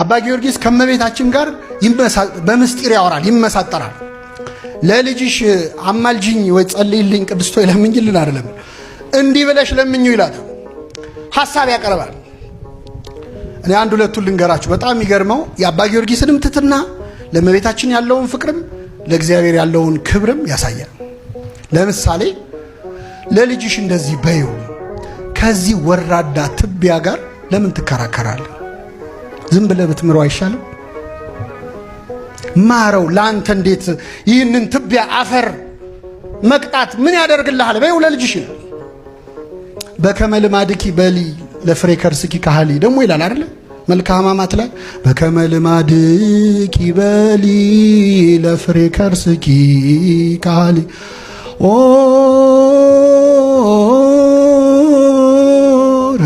አባ ጊዮርጊስ ከመቤታችን ጋር በምስጢር ያወራል፣ ይመሳጠራል። ለልጅሽ አማልጅኝ ወይ ጸልይልኝ ቅድስቶ ለምኝልን አይደለም እንዲህ ብለሽ ለምኙ ይላል። ሐሳብ ያቀርባል። እኔ አንድ ሁለቱን ልንገራችሁ። በጣም የሚገርመው የአባ ጊዮርጊስንም ትሕትና ለመቤታችን ያለውን ፍቅርም ለእግዚአብሔር ያለውን ክብርም ያሳያል። ለምሳሌ ለልጅሽ እንደዚህ በይው፣ ከዚህ ወራዳ ትቢያ ጋር ለምን ትከራከራለህ? ዝም ብለህ ብትምረው አይሻልም? ማረው። ለአንተ እንዴት ይህንን ትቢያ አፈር መቅጣት ምን ያደርግልሃል? በይው ለልጅሽ። በከመ ልማድኪ በሊ ለፍሬ ከርስኪ ካህሊ ደግሞ ይላል አይደል? መልክአ ሕማማት ላይ በከመ ልማድኪ በሊ ለፍሬ ከርስኪ ካህሊ ኦ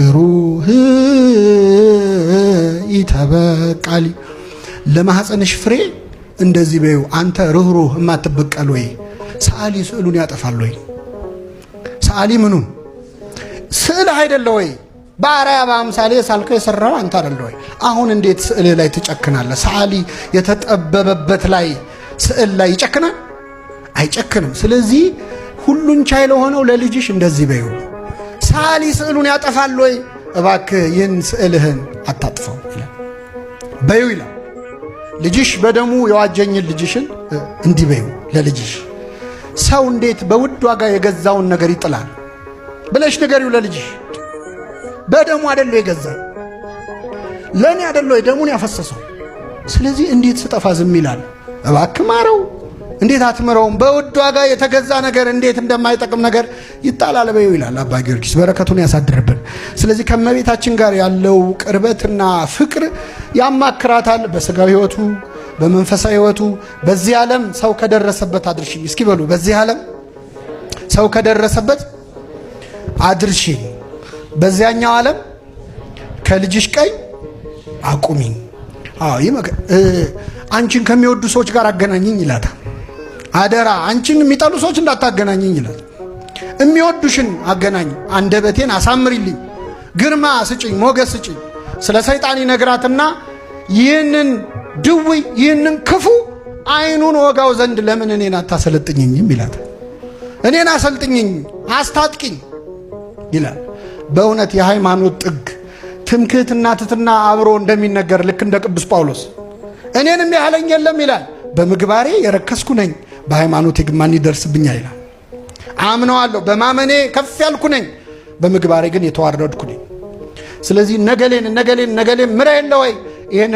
ሩህ ይተበቃሊ ለማህፀንሽ ፍሬ እንደዚህ በይው። አንተ ሩህሩህ የማትበቀል ወይ ሰዓሊ ስዕሉን ያጠፋል ወይ? ሰዓሊ ምኑን ስዕል አይደለ ወይ? በአርአያ በአምሳሌ ሳልከው የሰራው አንተ አይደለ ወይ? አሁን እንዴት ስዕል ላይ ትጨክናለህ? ሰዓሊ የተጠበበበት ላይ ስዕል ላይ ይጨክናል? አይጨክንም። ስለዚህ ሁሉን ቻይ ለሆነው ለልጅሽ እንደዚህ በይው። ሰዓሊ ስዕሉን ያጠፋል ወይ? እባክህ ይህን ስዕልህን አታጥፈው ይላል። በይው ይላል። ልጅሽ በደሙ የዋጀኝን ልጅሽን እንዲህ በይው ለልጅሽ። ሰው እንዴት በውድ ዋጋ የገዛውን ነገር ይጥላል ብለሽ ንገሪው ለልጅሽ። በደሙ አይደለ የገዛው፣ ለኔ አይደለ ደሙን ያፈሰሰው። ስለዚህ እንዴት ስጠፋ ዝም ይላል? እባክህ ማረው። እንዴት አትምረውም? በውድ ዋጋ የተገዛ ነገር እንዴት እንደማይጠቅም ነገር ይጣላል በይው ይላል አባ ጊዮርጊስ። በረከቱን ያሳድርብን። ስለዚህ ከመቤታችን ጋር ያለው ቅርበትና ፍቅር ያማክራታል። በስጋዊ ሕይወቱ፣ በመንፈሳዊ ሕይወቱ። በዚህ ዓለም ሰው ከደረሰበት አድርሽኝ። እስኪ በሉ በዚህ ዓለም ሰው ከደረሰበት አድርሽኝ፣ በዚያኛው ዓለም ከልጅሽ ቀኝ አቁሚኝ። አንቺን ከሚወዱ ሰዎች ጋር አገናኝኝ ይላታል። አደራ አንቺን የሚጠሉ ሰዎች እንዳታገናኝኝ ይላል። የሚወዱሽን አገናኝ። አንደበቴን አሳምሪልኝ፣ ግርማ ስጭኝ፣ ሞገስ ስጭኝ። ስለ ሰይጣን ይነግራትና ይህንን ድውይ ይህንን ክፉ አይኑን ወጋው ዘንድ ለምን እኔን አታሰለጥኝኝም ይላታል። እኔን አሰልጥኝኝ፣ አስታጥቂኝ ይላል። በእውነት የሃይማኖት ጥግ ትምክህትና ትሕትና አብሮ እንደሚነገር ልክ እንደ ቅዱስ ጳውሎስ እኔንም ያህለኝ የለም ይላል። በምግባሬ የረከስኩ ነኝ፣ በሃይማኖቴ ግን ማን ይደርስብኛል ይላል። አምነዋለሁ፣ በማመኔ ከፍ ያልኩ ነኝ፣ በምግባሬ ግን የተዋረድኩ ነኝ። ስለዚህ ነገሌን ምራ የለ ወይ? ይሄን